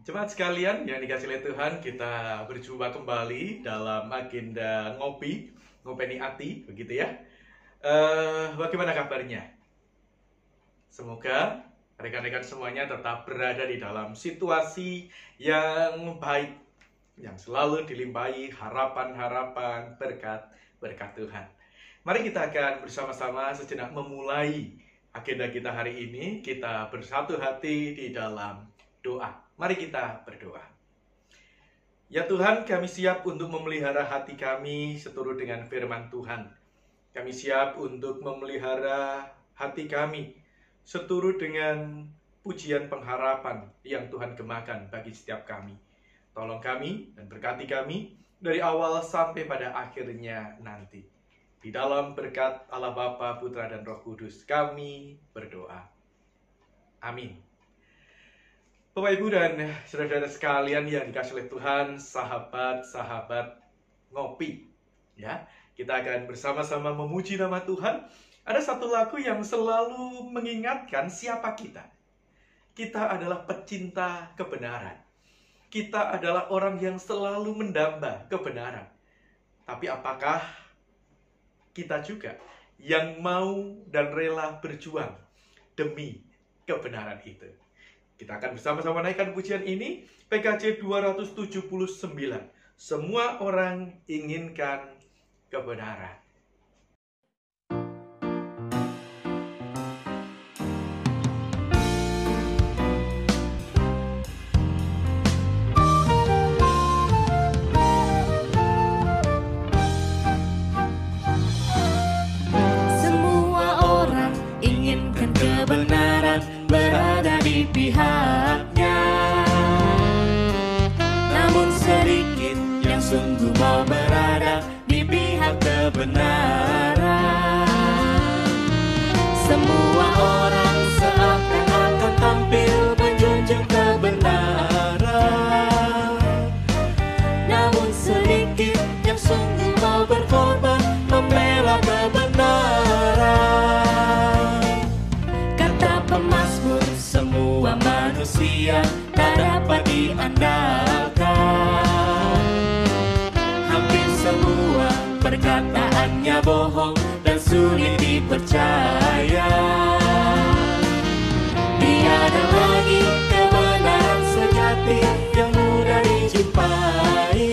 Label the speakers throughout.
Speaker 1: Jemaat sekalian yang dikasih oleh Tuhan, kita berjumpa kembali dalam agenda ngopeni ati, begitu ya. Bagaimana kabarnya? Semoga rekan-rekan semuanya tetap berada di dalam situasi yang baik, yang selalu dilimpahi harapan-harapan berkat Tuhan. Mari kita akan bersama-sama sejenak memulai agenda kita hari ini. Kita bersatu hati di dalam doa. Mari kita berdoa. Ya Tuhan, kami siap untuk memelihara hati kami seturut dengan firman Tuhan. Kami siap untuk memelihara hati kami seturut dengan pujian pengharapan yang Tuhan gemakan bagi setiap kami. Tolong kami dan berkati kami dari awal sampai pada akhirnya nanti. Di dalam berkat Allah Bapa, Putra, dan Roh Kudus kami berdoa. Amin. Bapak, Ibu, dan saudara-saudara sekalian yang dikasih oleh Tuhan, sahabat-sahabat ngopi. Ya, kita akan bersama-sama memuji nama Tuhan. Ada satu lagu yang selalu mengingatkan siapa kita. Kita adalah pecinta kebenaran. Kita adalah orang yang selalu mendamba kebenaran. Tapi apakah kita juga yang mau dan rela berjuang demi kebenaran itu? Kita akan bersama-sama naikkan pujian ini, PKJ 279. Semua orang inginkan kebenaran.
Speaker 2: Semua orang inginkan kebenaran, berada di pihaknya. Namun sedikit yang sungguh mau berada di pihak kebenaran. Semua orang seakan-akan tampil menjunjung kebenaran. Namun sedikit yang sungguh mau berkorban membela kebenaran. Kata pemazmur, semua manusia tak dapat diandalkan. Hampir semua perkataannya bohong dan sulit dipercaya. Tiada lagi kebenaran sejati yang mudah dijumpai.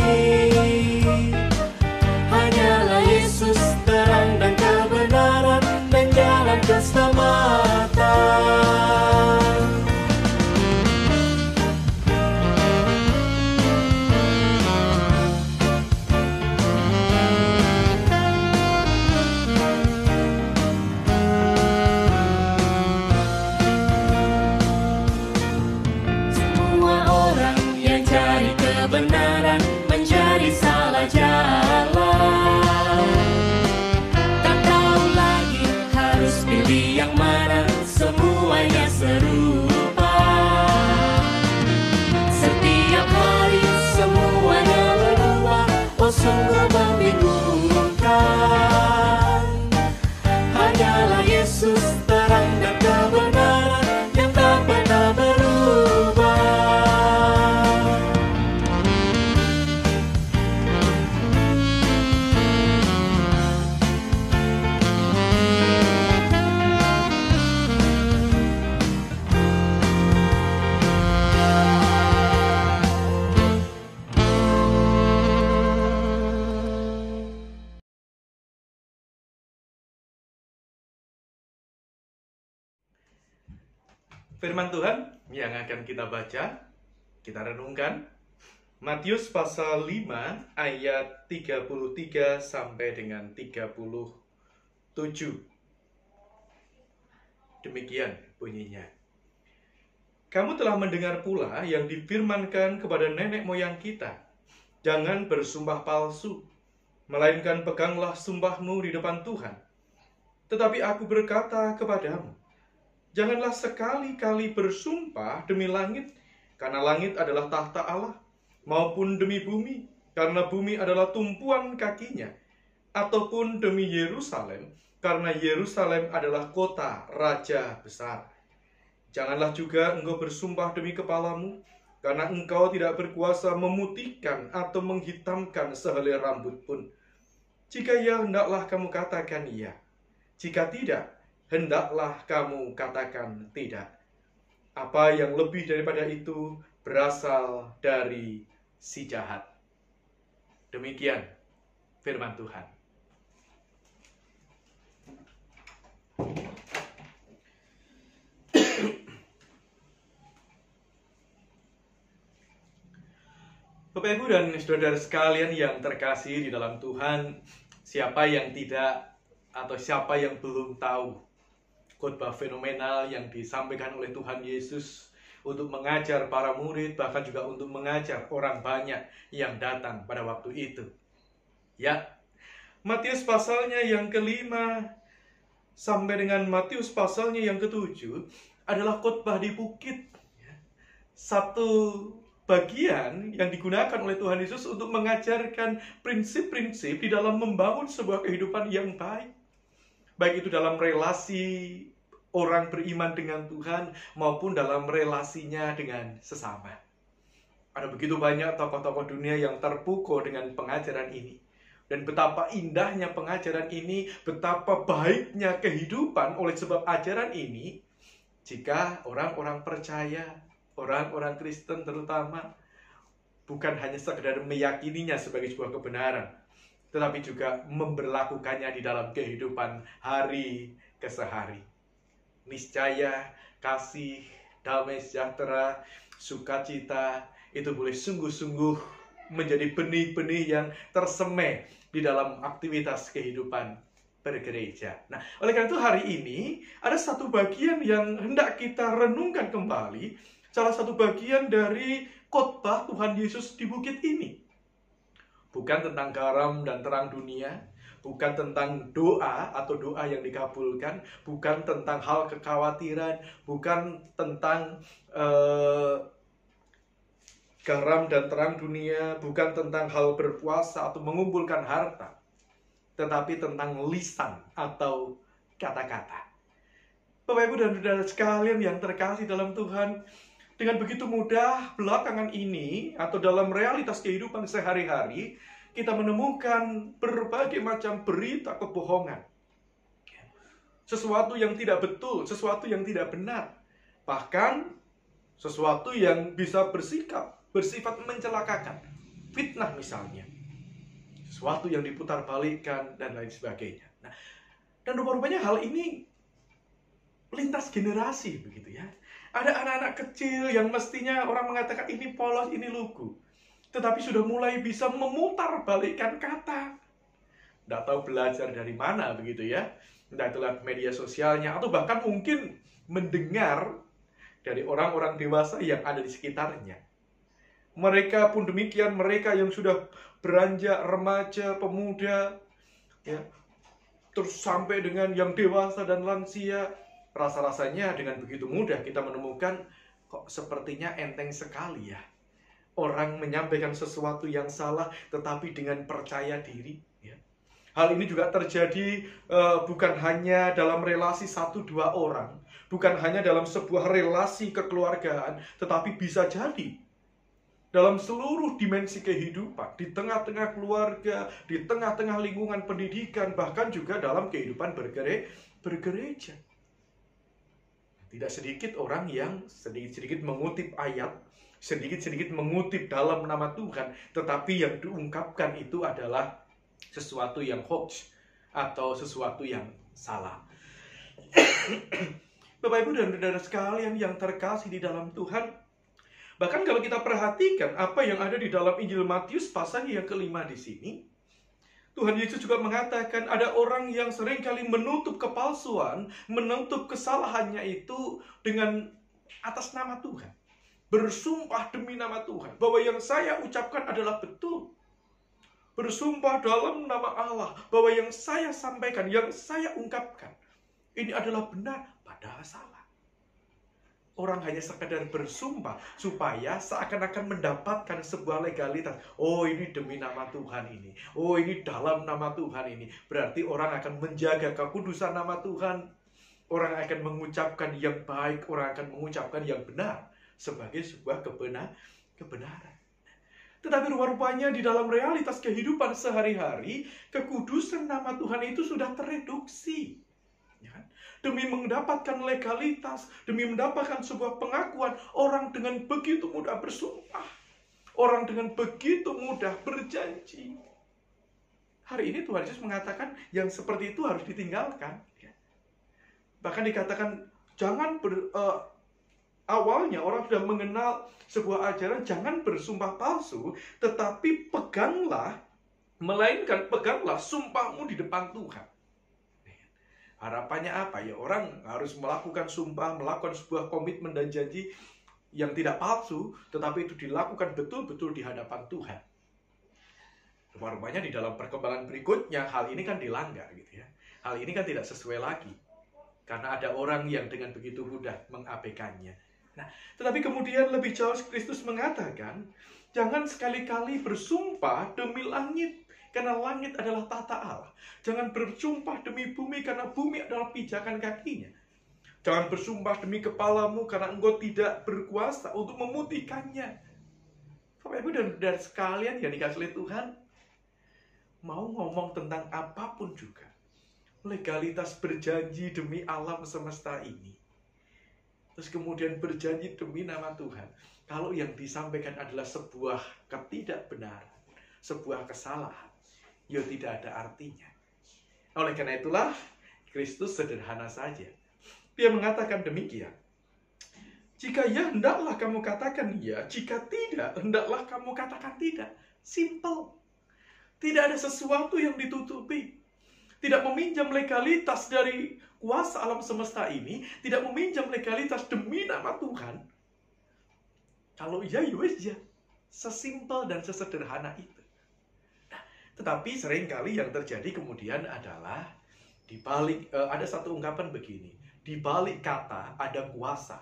Speaker 2: Hanyalah Yesus, terang dan kebenaran, dan jalan keselamatan. Semua orang yang cari kebenaran menjadi salah jalan. Tak tahu lagi harus pilih yang mana, semuanya serupa. Setiap hari semuanya berubah, oh sungguh membingungkan. Hanyalah Yesus, terang dan kebenaran, yang tak pernah berubah.
Speaker 1: Firman Tuhan yang akan kita baca, kita renungkan, Matius pasal 5 ayat 33 sampai dengan 37. Demikian bunyinya. Kamu telah mendengar pula yang difirmankan kepada nenek moyang kita, jangan bersumpah palsu, melainkan peganglah sumpahmu di depan Tuhan. Tetapi aku berkata kepadamu, janganlah sekali-kali bersumpah demi langit, karena langit adalah tahta Allah, maupun demi bumi, karena bumi adalah tumpuan kakinya, ataupun demi Yerusalem, karena Yerusalem adalah kota raja besar. Janganlah juga engkau bersumpah demi kepalamu, karena engkau tidak berkuasa memutihkan atau menghitamkan sehelai rambut pun. Jika ya, hendaklah kamu katakan iya. Jika tidak, hendaklah kamu katakan tidak. Apa yang lebih daripada itu berasal dari si jahat. Demikian firman Tuhan. Bapak, Ibu, dan saudara sekalian yang terkasih di dalam Tuhan, siapa yang tidak atau siapa yang belum tahu khotbah fenomenal yang disampaikan oleh Tuhan Yesus untuk mengajar para murid, bahkan juga untuk mengajar orang banyak yang datang pada waktu itu. Ya, Matius pasalnya yang ke-5 sampai dengan Matius pasalnya yang ke-7 adalah khotbah di bukit. Satu bagian yang digunakan oleh Tuhan Yesus untuk mengajarkan prinsip-prinsip di dalam membangun sebuah kehidupan yang baik. Baik itu dalam relasi orang beriman dengan Tuhan maupun dalam relasinya dengan sesama. Ada begitu banyak tokoh-tokoh dunia yang terpukau dengan pengajaran ini. Dan betapa indahnya pengajaran ini, betapa baiknya kehidupan oleh sebab ajaran ini, jika orang-orang percaya, orang-orang Kristen terutama, bukan hanya sekedar meyakininya sebagai sebuah kebenaran, tetapi juga memberlakukannya di dalam kehidupan hari ke hari. Niscaya kasih, damai sejahtera, sukacita itu boleh sungguh-sungguh menjadi benih-benih yang tersemai di dalam aktivitas kehidupan bergereja. Nah, oleh karena itu hari ini ada satu bagian yang hendak kita renungkan kembali, salah satu bagian dari khotbah Tuhan Yesus di bukit ini. Bukan tentang garam dan terang dunia, bukan tentang doa atau doa yang dikabulkan, bukan tentang hal kekhawatiran, bukan tentang garam dan terang dunia, bukan tentang hal berpuasa atau mengumpulkan harta, tetapi tentang lisan atau kata-kata. Bapak, Ibu, dan saudara sekalian yang terkasih dalam Tuhan, dengan begitu mudah belakangan ini atau dalam realitas kehidupan sehari-hari, kita menemukan berbagai macam berita kebohongan. Sesuatu yang tidak betul, sesuatu yang tidak benar. Bahkan sesuatu yang bisa bersifat mencelakakan. Fitnah misalnya. Sesuatu yang diputar balikkan dan lain sebagainya. Nah, dan rupa-rupanya hal ini lintas generasi begitu ya. Ada anak-anak kecil yang mestinya orang mengatakan ini polos, ini lugu, tetapi sudah mulai bisa memutar balikkan kata. Tidak tahu belajar dari mana begitu ya. Entah itu lewat media sosialnya atau bahkan mungkin mendengar dari orang-orang dewasa yang ada di sekitarnya. Mereka pun demikian, mereka yang sudah beranjak remaja, pemuda, ya, terus sampai dengan yang dewasa dan lansia, rasa-rasanya dengan begitu mudah kita menemukan kok sepertinya enteng sekali ya. Orang menyampaikan sesuatu yang salah tetapi dengan percaya diri. Ya. Hal ini juga terjadi bukan hanya dalam relasi 1-2 orang, bukan hanya dalam sebuah relasi kekeluargaan, tetapi bisa jadi dalam seluruh dimensi kehidupan, di tengah-tengah keluarga, di tengah-tengah lingkungan pendidikan, bahkan juga dalam kehidupan bergereja. Tidak sedikit orang yang sedikit-sedikit mengutip ayat, sedikit-sedikit mengutip dalam nama Tuhan, tetapi yang diungkapkan itu adalah sesuatu yang hoax atau sesuatu yang salah. Bapak, Ibu, dan saudara sekalian yang terkasih di dalam Tuhan, bahkan kalau kita perhatikan apa yang ada di dalam Injil Matius pasal yang ke-5 di sini, Tuhan Yesus juga mengatakan ada orang yang seringkali menutup kepalsuan, menutup kesalahannya itu dengan atas nama Tuhan. Bersumpah demi nama Tuhan bahwa yang saya ucapkan adalah betul. Bersumpah dalam nama Allah bahwa yang saya sampaikan, yang saya ungkapkan, ini adalah benar, padahal salah. Orang hanya sekadar bersumpah supaya seakan-akan mendapatkan sebuah legalitas. Oh, ini demi nama Tuhan ini. Oh, ini dalam nama Tuhan ini. Berarti orang akan menjaga kekudusan nama Tuhan. Orang akan mengucapkan yang baik, orang akan mengucapkan yang benar. sebagai sebuah kebenaran. Tetapi rupa-rupanya di dalam realitas kehidupan sehari-hari, kekudusan nama Tuhan itu sudah tereduksi. Ya kan? Demi mendapatkan legalitas, demi mendapatkan sebuah pengakuan, orang dengan begitu mudah bersumpah. Orang dengan begitu mudah berjanji. Hari ini Tuhan Yesus mengatakan yang seperti itu harus ditinggalkan. Bahkan dikatakan, awalnya orang sudah mengenal sebuah ajaran, jangan bersumpah palsu, tetapi melainkan peganglah sumpahmu di depan Tuhan. Harapannya apa ya? Orang harus melakukan sumpah, melakukan sebuah komitmen dan janji yang tidak palsu, tetapi itu dilakukan betul-betul di hadapan Tuhan. Rupanya di dalam perkembangan berikutnya, hal ini kan dilanggar gitu ya. Hal ini kan tidak sesuai lagi. Karena ada orang yang dengan begitu mudah mengabaikannya. Nah, tetapi kemudian lebih jauh Kristus mengatakan, jangan sekali-kali bersumpah demi langit, karena langit adalah tata Allah. Jangan bersumpah demi bumi, karena bumi adalah pijakan kakinya. Jangan bersumpah demi kepalamu, karena engkau tidak berkuasa untuk memutihkannya. Bapak Ibu dan saudara sekalian yang dikasihi oleh Tuhan, mau ngomong tentang apapun juga, legalitas berjanji demi alam semesta ini, terus kemudian berjanji demi nama Tuhan, kalau yang disampaikan adalah sebuah ketidakbenaran, sebuah kesalahan, ya tidak ada artinya. Oleh karena itulah Kristus sederhana saja. Dia mengatakan demikian. Jika ya, hendaklah kamu katakan ya. Jika tidak, hendaklah kamu katakan tidak. Simple. Tidak ada sesuatu yang ditutupi. Tidak meminjam legalitas dari kuasa alam semesta ini. Tidak meminjam legalitas demi nama Tuhan. Kalau ya, ya. Sesimpel dan sesederhana itu. Nah, tetapi seringkali yang terjadi kemudian adalah di balik ada satu ungkapan begini. Di balik kata ada kuasa.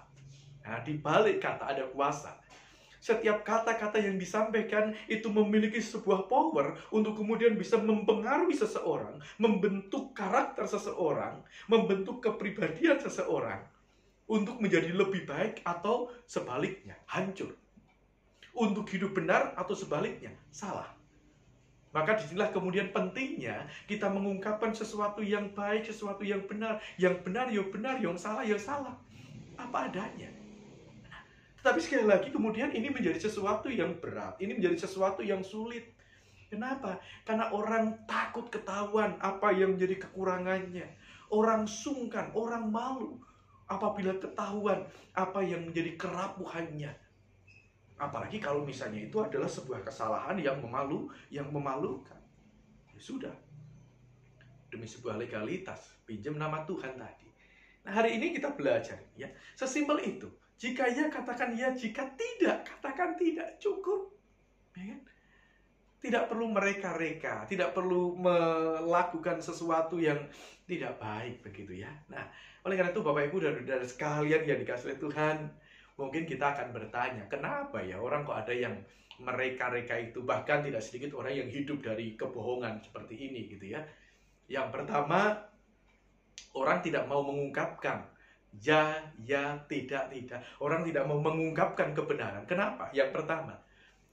Speaker 1: Nah, di balik kata ada kuasa. Setiap kata-kata yang disampaikan itu memiliki sebuah power untuk kemudian bisa mempengaruhi seseorang, membentuk karakter seseorang, membentuk kepribadian seseorang untuk menjadi lebih baik atau sebaliknya, hancur. Untuk hidup benar atau sebaliknya, salah. Maka disinilah kemudian pentingnya kita mengungkapkan sesuatu yang baik, sesuatu yang benar. Yang benar, yang salah, ya salah. Apa adanya. Tetapi sekali lagi kemudian ini menjadi sesuatu yang berat. Ini menjadi sesuatu yang sulit. Kenapa? Karena orang takut ketahuan apa yang menjadi kekurangannya. Orang sungkan, orang malu apabila ketahuan apa yang menjadi kerapuhannya. Apalagi kalau misalnya itu adalah sebuah kesalahan yang memalukan. Ya sudah. Demi sebuah legalitas, pinjam nama Tuhan tadi. Nah, hari ini kita belajar ya. Sesimpel itu. Jika ya, katakan ya. Jika tidak, katakan tidak. Cukup. Ya kan? Tidak perlu mereka-reka. Tidak perlu melakukan sesuatu yang tidak baik begitu ya. Nah, oleh karena itu Bapak Ibu dan saudara sekalian yang dikasihi oleh Tuhan, mungkin kita akan bertanya, kenapa ya orang kok ada yang mereka-reka itu, bahkan tidak sedikit orang yang hidup dari kebohongan seperti ini gitu ya. Yang pertama, orang tidak mau mengungkapkan ya, tidak. Orang tidak mau mengungkapkan kebenaran. Kenapa? Yang pertama,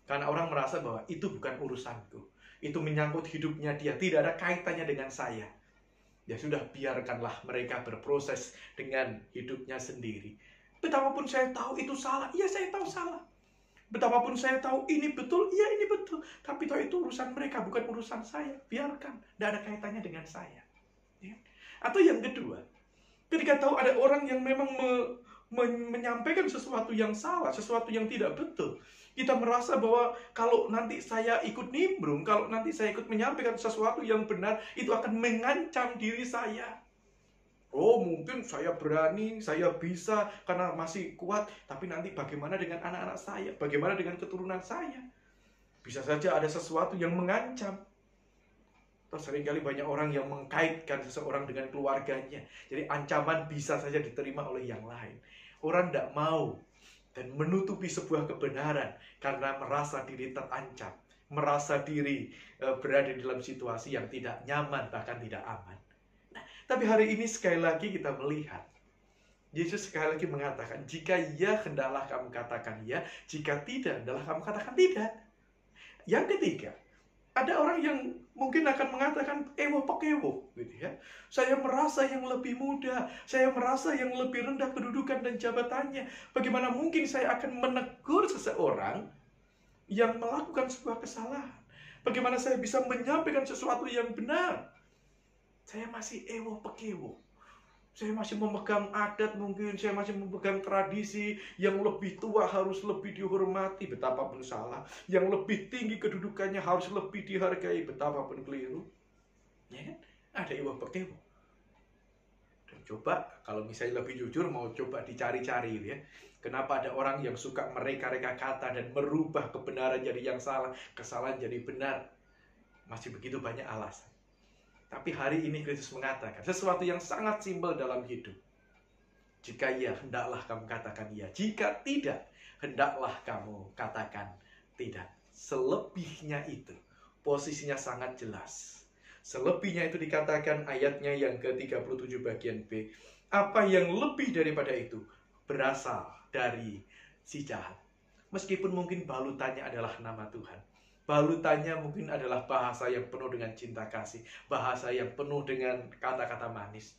Speaker 1: karena orang merasa bahwa itu bukan urusanku. Itu menyangkut hidupnya dia, tidak ada kaitannya dengan saya. Ya sudah, biarkanlah mereka berproses dengan hidupnya sendiri. Betapapun saya tahu itu salah, iya saya tahu salah. Betapapun saya tahu ini betul, iya ini betul. Tapi tahu itu urusan mereka, bukan urusan saya. Biarkan, tidak ada kaitannya dengan saya. Ya. Atau yang kedua, ketika tahu ada orang yang memang menyampaikan sesuatu yang salah, sesuatu yang tidak betul, kita merasa bahwa kalau nanti saya ikut nimbrung, kalau nanti saya ikut menyampaikan sesuatu yang benar, itu akan mengancam diri saya. Oh, mungkin saya berani, saya bisa karena masih kuat, tapi nanti bagaimana dengan anak-anak saya? Bagaimana dengan keturunan saya? Bisa saja ada sesuatu yang mengancam. Terus seringkali banyak orang yang mengkaitkan seseorang dengan keluarganya. Jadi ancaman bisa saja diterima oleh yang lain. Orang tidak mau dan menutupi sebuah kebenaran karena merasa diri terancam, merasa diri berada dalam situasi yang tidak nyaman, bahkan tidak aman. Nah, tapi hari ini sekali lagi kita melihat Yesus sekali lagi mengatakan, jika ya, hendaklah kamu katakan ya. Jika tidak, hendaklah kamu katakan tidak. Yang ketiga, ada orang yang mungkin akan mengatakan ewo pekewo, gitu ya. Saya merasa yang lebih muda, saya merasa yang lebih rendah kedudukan dan jabatannya. Bagaimana mungkin saya akan menegur seseorang yang melakukan sebuah kesalahan? Bagaimana saya bisa menyampaikan sesuatu yang benar? Saya masih ewo pekewo. Saya masih memegang adat mungkin, saya masih memegang tradisi, yang lebih tua harus lebih dihormati, betapapun salah. Yang lebih tinggi kedudukannya harus lebih dihargai, betapapun keliru. Ya kan? Ada ewo pekewo. Dan coba, kalau misalnya lebih jujur, mau coba dicari-cari ya. Kenapa ada orang yang suka mereka-reka kata dan merubah kebenaran jadi yang salah, kesalahan jadi benar. Masih begitu banyak alasan. Tapi hari ini Kristus mengatakan sesuatu yang sangat simpel dalam hidup. Jika ya, hendaklah kamu katakan ya. Jika tidak, hendaklah kamu katakan tidak. Selebihnya itu, posisinya sangat jelas. Selebihnya itu dikatakan ayatnya yang ke-37 bagian B. Apa yang lebih daripada itu berasal dari si jahat. Meskipun mungkin balutannya adalah nama Tuhan. Balutannya mungkin adalah bahasa yang penuh dengan cinta kasih, bahasa yang penuh dengan kata-kata manis.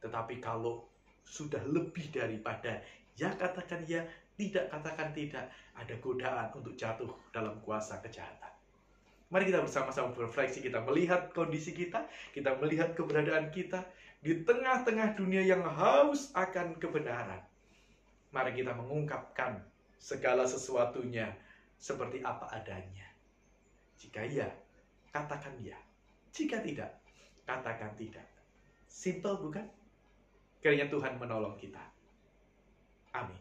Speaker 1: Tetapi kalau sudah lebih daripada ya katakan ya, tidak katakan tidak, ada godaan untuk jatuh dalam kuasa kejahatan. Mari kita bersama-sama berefleksi, kita melihat kondisi kita melihat keberadaan kita di tengah-tengah dunia yang haus akan kebenaran. Mari kita mengungkapkan segala sesuatunya seperti apa adanya. Jika ya, katakan ya. Jika tidak, katakan tidak. Simple bukan? Kiranya Tuhan menolong kita. Amin.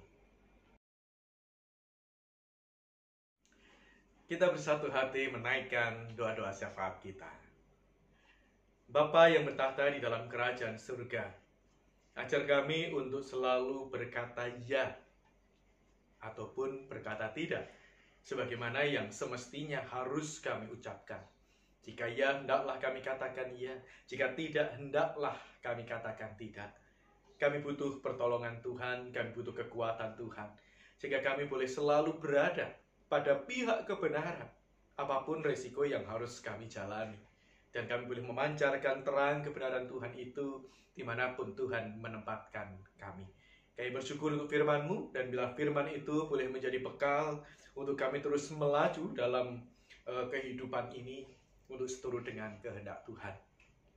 Speaker 1: Kita bersatu hati menaikkan doa-doa syafaat kita. Bapa yang bertahta di dalam kerajaan surga, ajar kami untuk selalu berkata ya ataupun berkata tidak, sebagaimana yang semestinya harus kami ucapkan. Jika ya, hendaklah kami katakan ya. Jika tidak, hendaklah kami katakan tidak. Kami butuh pertolongan Tuhan, kami butuh kekuatan Tuhan, sehingga kami boleh selalu berada pada pihak kebenaran, apapun resiko yang harus kami jalani. Dan kami boleh memancarkan terang kebenaran Tuhan itu dimanapun Tuhan menempatkan kami. Kami bersyukur untuk firman-Mu, dan bila firman itu boleh menjadi bekal untuk kami terus melaju dalam kehidupan ini, untuk seturut dengan kehendak Tuhan.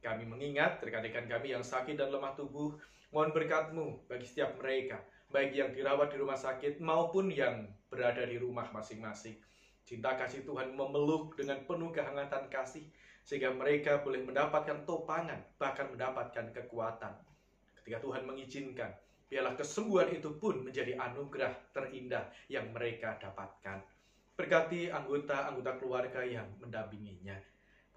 Speaker 1: Kami mengingat rekan-rekan kami yang sakit dan lemah tubuh, mohon berkat-Mu bagi setiap mereka, baik yang dirawat di rumah sakit maupun yang berada di rumah masing-masing. Cinta kasih Tuhan memeluk dengan penuh kehangatan kasih, sehingga mereka boleh mendapatkan topangan, bahkan mendapatkan kekuatan. Ketika Tuhan mengizinkan, biarlah kesembuhan itu pun menjadi anugerah terindah yang mereka dapatkan. Berkati anggota-anggota keluarga yang mendampinginya.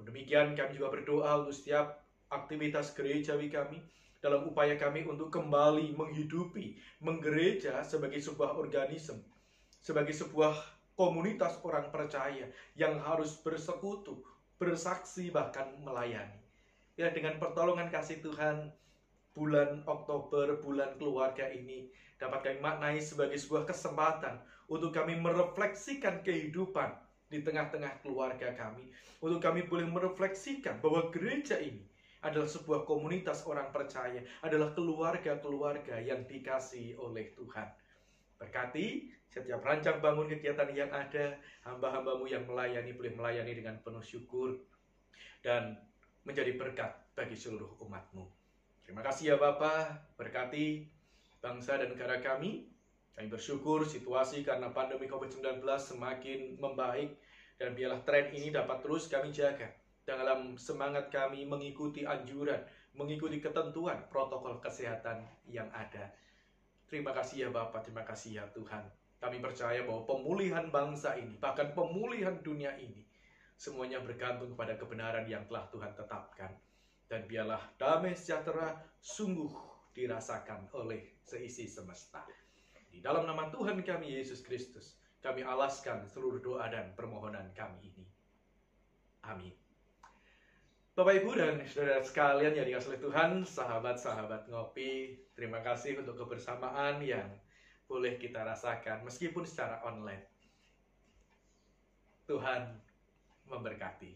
Speaker 1: Demikian kami juga berdoa untuk setiap aktivitas gerejawi kami, dalam upaya kami untuk kembali menghidupi, menggereja sebagai sebuah organisme, sebagai sebuah komunitas orang percaya yang harus bersekutu, bersaksi, bahkan melayani. Ya, dengan pertolongan kasih Tuhan, bulan Oktober, bulan keluarga ini dapat kami maknai sebagai sebuah kesempatan untuk kami merefleksikan kehidupan di tengah-tengah keluarga kami, untuk kami boleh merefleksikan bahwa gereja ini adalah sebuah komunitas orang percaya, adalah keluarga-keluarga yang dikasihi oleh Tuhan. Berkati setiap rancang bangun kegiatan yang ada, hamba-hamba-Mu yang melayani boleh melayani dengan penuh syukur dan menjadi berkat bagi seluruh umat-Mu. Terima kasih ya Bapa, berkati bangsa dan negara kami. Kami bersyukur situasi karena pandemi COVID-19 semakin membaik, dan biarlah tren ini dapat terus kami jaga dalam semangat kami mengikuti anjuran, mengikuti ketentuan protokol kesehatan yang ada. Terima kasih ya Bapa, terima kasih ya Tuhan. Kami percaya bahwa pemulihan bangsa ini, bahkan pemulihan dunia ini, semuanya bergantung kepada kebenaran yang telah Tuhan tetapkan. Dan biarlah damai sejahtera sungguh dirasakan oleh seisi semesta. Di dalam nama Tuhan kami Yesus Kristus, kami alaskan seluruh doa dan permohonan kami ini. Amin. Bapak Ibu dan saudara sekalian yang dikasihi oleh Tuhan, sahabat-sahabat ngopi, terima kasih untuk kebersamaan yang boleh kita rasakan meskipun secara online. Tuhan memberkati.